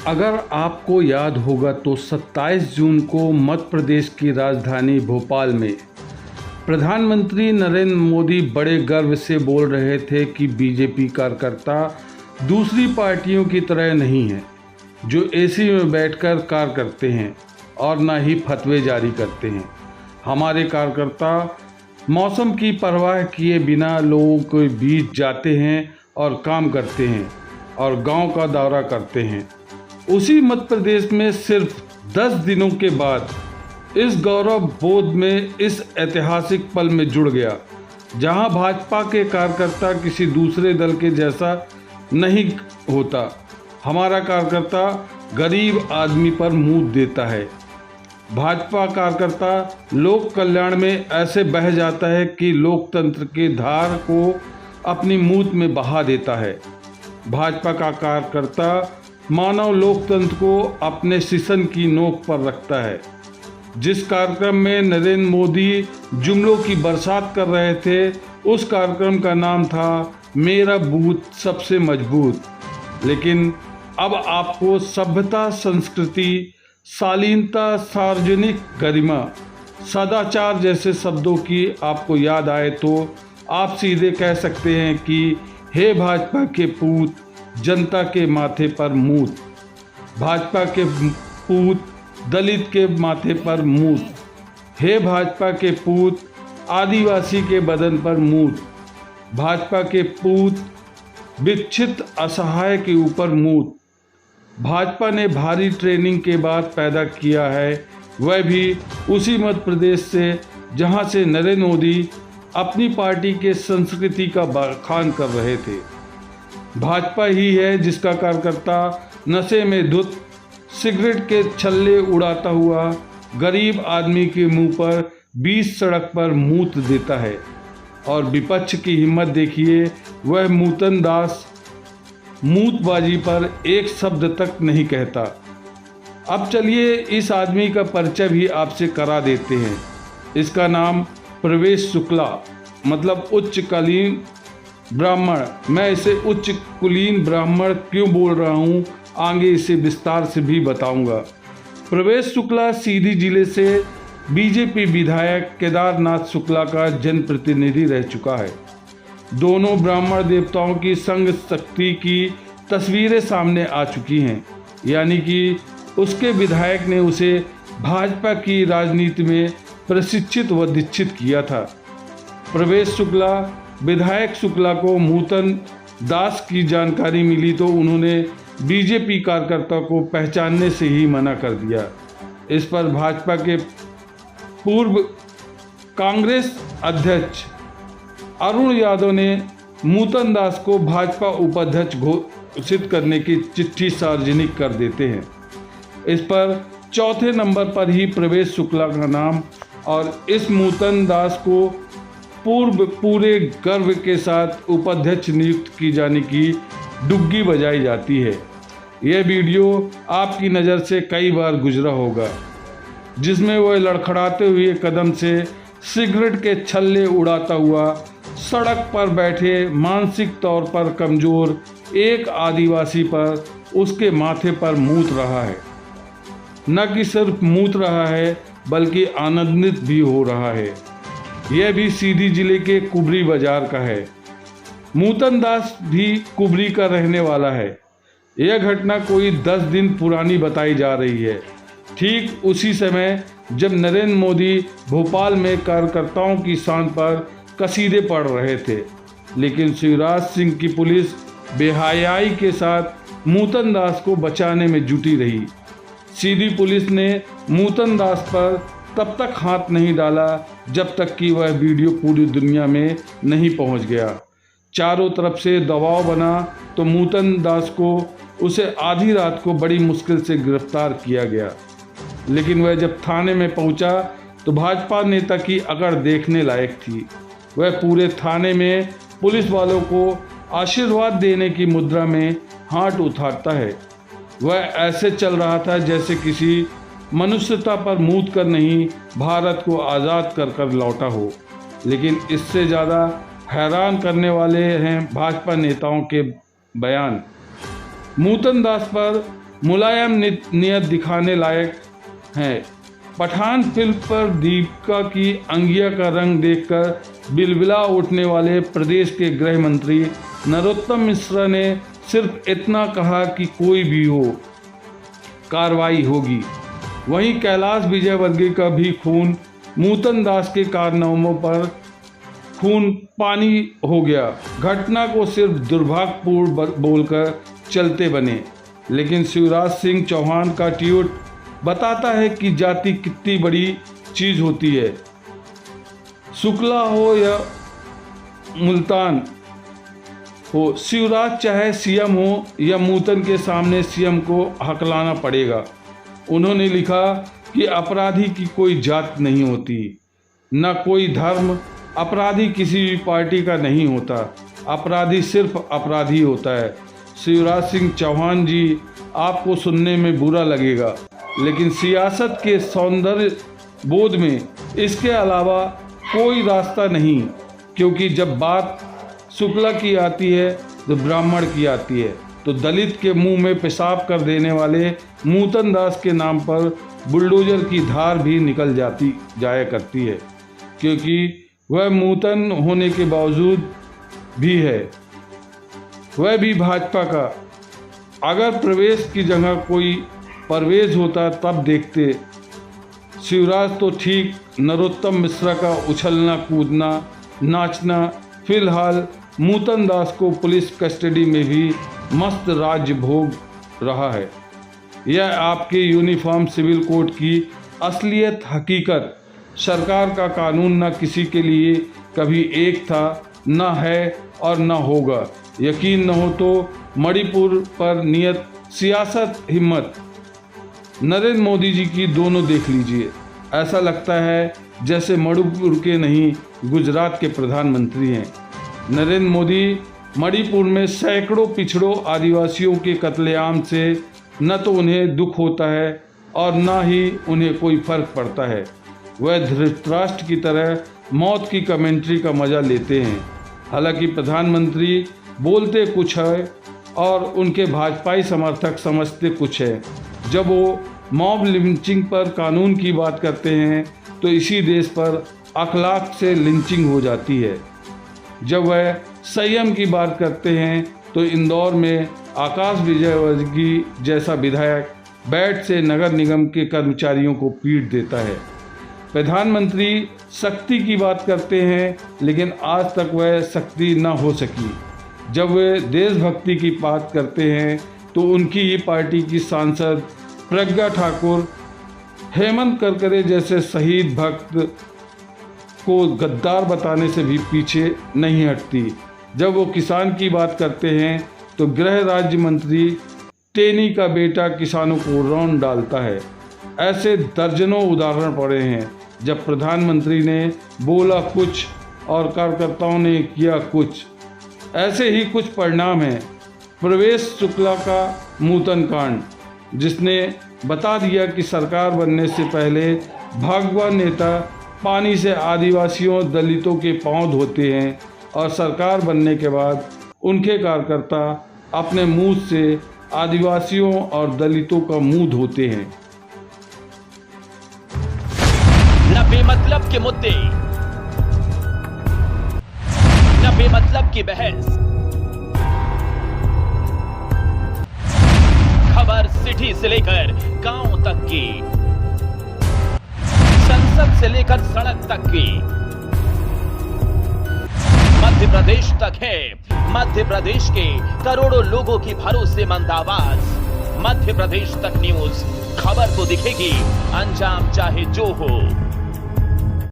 अगर आपको याद होगा तो 27 जून को मध्य प्रदेश की राजधानी भोपाल में प्रधानमंत्री नरेंद्र मोदी बड़े गर्व से बोल रहे थे कि बीजेपी कार्यकर्ता दूसरी पार्टियों की तरह नहीं है जो एसी में बैठकर कार्य करते हैं और न ही फतवे जारी करते हैं। हमारे कार्यकर्ता मौसम की परवाह किए बिना लोगों के बीच जाते हैं और काम करते हैं और गांव का दौरा करते हैं। उसी मध्य प्रदेश में सिर्फ 10 दिनों के बाद इस गौरव बोध में इस ऐतिहासिक पल में जुड़ गया जहां भाजपा के कार्यकर्ता किसी दूसरे दल के जैसा नहीं होता। हमारा कार्यकर्ता गरीब आदमी पर मुंह देता है। भाजपा कार्यकर्ता लोक कल्याण में ऐसे बह जाता है कि लोकतंत्र की धार को अपनी मूत में बहा देता है। भाजपा का कार्यकर्ता मानव लोकतंत्र को अपने शीशन की नोक पर रखता है। जिस कार्यक्रम में नरेंद्र मोदी जुमलों की बरसात कर रहे थे उस कार्यक्रम का नाम था मेरा बूथ सबसे मजबूत। लेकिन अब आपको सभ्यता, संस्कृति, शालीनता, सार्वजनिक गरिमा, सदाचार जैसे शब्दों की आपको याद आए तो आप सीधे कह सकते हैं कि हे भाजपा के पूत, जनता के माथे पर मूत। भाजपा के पूत, दलित के माथे पर मूत। हे भाजपा के पूत, आदिवासी के बदन पर मूत। भाजपा के पूत, विक्षित असहाय के ऊपर मूत। भाजपा ने भारी ट्रेनिंग के बाद पैदा किया है, वह भी उसी मध्य प्रदेश से जहां से नरेंद्र मोदी अपनी पार्टी के संस्कृति का बखान कर रहे थे। भाजपा ही है जिसका कार्यकर्ता नशे में धुत सिगरेट के छल्ले उड़ाता हुआ गरीब आदमी के मुंह पर 20 सड़क पर मूत देता है। और विपक्ष की हिम्मत देखिए, वह मूतन दास मूतबाजी पर एक शब्द तक नहीं कहता। अब चलिए इस आदमी का परिचय भी आपसे करा देते हैं। इसका नाम प्रवेश शुक्ला मतलब उच्च कुलीन ब्राह्मण। मैं इसे उच्च कुलीन ब्राह्मण क्यों बोल रहा हूँ आगे इसे विस्तार से भी बताऊंगा। प्रवेश शुक्ला सीधी जिले से बीजेपी विधायक केदारनाथ शुक्ला का जनप्रतिनिधि रह चुका है। दोनों ब्राह्मण देवताओं की संग शक्ति की तस्वीरें सामने आ चुकी हैं, यानी कि उसके विधायक ने उसे भाजपा की राजनीति में प्रशिक्षित व दीक्षित किया था। प्रवेश शुक्ला विधायक शुक्ला को मूतन दास की जानकारी मिली तो उन्होंने बीजेपी कार्यकर्ता को पहचानने से ही मना कर दिया। इस पर भाजपा के पूर्व कांग्रेस अध्यक्ष अरुण यादव ने मूतन दास को भाजपा उपाध्यक्ष घोषित करने की चिट्ठी सार्वजनिक कर देते हैं। इस पर चौथे नंबर पर ही प्रवेश शुक्ला का नाम और इस मूतन दास को पूरे गर्व के साथ उपाध्यक्ष नियुक्त की जाने की डुग्गी बजाई जाती है। यह वीडियो आपकी नज़र से कई बार गुजरा होगा जिसमें वह लड़खड़ाते हुए कदम से सिगरेट के छल्ले उड़ाता हुआ सड़क पर बैठे मानसिक तौर पर कमज़ोर एक आदिवासी पर उसके माथे पर मूत रहा है। न कि सिर्फ मूत रहा है बल्कि आनंदित भी हो रहा है। यह भी सीधी जिले के कुबरी बाजार का है। मूतन दास भी कुबरी का रहने वाला है। यह घटना कोई 10 दिन पुरानी बताई जा रही है। ठीक उसी समय जब नरेंद्र मोदी भोपाल में कार्यकर्ताओं की शान पर कसीदे पढ़ रहे थे, लेकिन शिवराज सिंह की पुलिस बेहयाई के साथ मूतन दास को बचाने में जुटी रही। सीधी पुलिस ने मूतन दास पर तब तक हाथ नहीं डाला जब तक कि वह वीडियो पूरी दुनिया में नहीं पहुंच गया। चारों तरफ से दबाव बना तो मूतन दास को उसे आधी रात को बड़ी मुश्किल से गिरफ्तार किया गया। लेकिन वह जब थाने में पहुंचा तो भाजपा नेता की अकड़ देखने लायक थी। वह पूरे थाने में पुलिस वालों को आशीर्वाद देने की मुद्रा में हाथ उठाता है। वह ऐसे चल रहा था जैसे किसी मनुष्यता पर मूत कर नहीं, भारत को आज़ाद कर कर लौटा हो। लेकिन इससे ज़्यादा हैरान करने वाले हैं भाजपा नेताओं के बयान। मूतन दास पर मुलायम नियत दिखाने लायक हैं। पठान फिल्म पर दीपिका की अंगिया का रंग देखकर बिलबिला उठने वाले प्रदेश के गृह मंत्री नरोत्तम मिश्रा ने सिर्फ इतना कहा कि कोई भी हो कार्रवाई होगी। वहीं कैलाश विजयवर्गीय का भी खून मूतन दास के कारनामों पर खून पानी हो गया। घटना को सिर्फ दुर्भाग्यपूर्ण बोलकर चलते बने, लेकिन शिवराज सिंह चौहान का ट्वीट बताता है कि जाति कितनी बड़ी चीज होती है। शुक्ला हो या मुल्तान हो, शिवराज चाहे सीएम हो या मूतन के सामने सीएम को हकलाना पड़ेगा। उन्होंने लिखा कि अपराधी की कोई जात नहीं होती, न कोई धर्म। अपराधी किसी भी पार्टी का नहीं होता, अपराधी सिर्फ अपराधी होता है। शिवराज सिंह चौहान जी, आपको सुनने में बुरा लगेगा, लेकिन सियासत के सौंदर्य बोध में इसके अलावा कोई रास्ता नहीं, क्योंकि जब बात शुक्ला की आती है तो ब्राह्मण की आती है, तो दलित के मुंह में पेशाब कर देने वाले मूतन दास के नाम पर बुलडोजर की धार भी निकल जाया करती है, क्योंकि वह मूतन होने के बावजूद भी है, वह भी भाजपा का। अगर प्रवेश की जगह कोई परवेज होता तब देखते। शिवराज तो ठीक, नरोत्तम मिश्रा का उछलना कूदना नाचना। फिलहाल मूतन दास को पुलिस कस्टडी में भी मस्त राज्य भोग रहा है। यह आपके यूनिफॉर्म सिविल कोड की असलियत हकीकत। सरकार का कानून न किसी के लिए कभी एक था, न है और न होगा। यकीन न हो तो मणिपुर पर नियत सियासत हिम्मत नरेंद्र मोदी जी की दोनों देख लीजिए। ऐसा लगता है जैसे मणिपुर के नहीं, गुजरात के प्रधानमंत्री हैं। नरेंद्र मोदी मणिपुर में सैकड़ों पिछड़ों आदिवासियों के कत्लेआम से न तो उन्हें दुख होता है और न ही उन्हें कोई फर्क पड़ता है। वह धृतराष्ट्र की तरह मौत की कमेंट्री का मजा लेते हैं। हालांकि प्रधानमंत्री बोलते कुछ है और उनके भाजपाई समर्थक समझते कुछ है। जब वो मॉब लिंचिंग पर कानून की बात करते हैं तो इसी देश पर अखलाक से लिंचिंग हो जाती है। जब वह संयम की बात करते हैं तो इंदौर में आकाश विजयवर्गीय जैसा विधायक बैट से नगर निगम के कर्मचारियों को पीट देता है। प्रधानमंत्री शक्ति की बात करते हैं, लेकिन आज तक वह शक्ति न हो सकी। जब वे देशभक्ति की बात करते हैं तो उनकी ही पार्टी की सांसद प्रज्ञा ठाकुर हेमंत करकरे जैसे शहीद भक्त को गद्दार बताने से भी पीछे नहीं हटती। जब वो किसान की बात करते हैं तो गृह राज्य मंत्री टेनी का बेटा किसानों को रौंद डालता है। ऐसे दर्जनों उदाहरण पड़े हैं जब प्रधानमंत्री ने बोला कुछ और कार्यकर्ताओं ने किया कुछ। ऐसे ही कुछ परिणाम हैं प्रवेश शुक्ला का मूतन कांड, जिसने बता दिया कि सरकार बनने से पहले भागवत नेता पानी से आदिवासियों दलितों के पांव धोते हैं और सरकार बनने के बाद उनके कार्यकर्ता अपने मुंह से आदिवासियों और दलितों का मुंह धोते हैं। न बेमतलब के मुद्दे, न बेमतलब की बहस। खबर सिटी से लेकर गांव तक की, संसद से लेकर सड़क तक की, मध्य प्रदेश तक है। मध्य प्रदेश के करोड़ों लोगों की भरोसेमंद आवाज, मध्य प्रदेश तक न्यूज। खबर तो दिखेगी, अंजाम चाहे जो हो।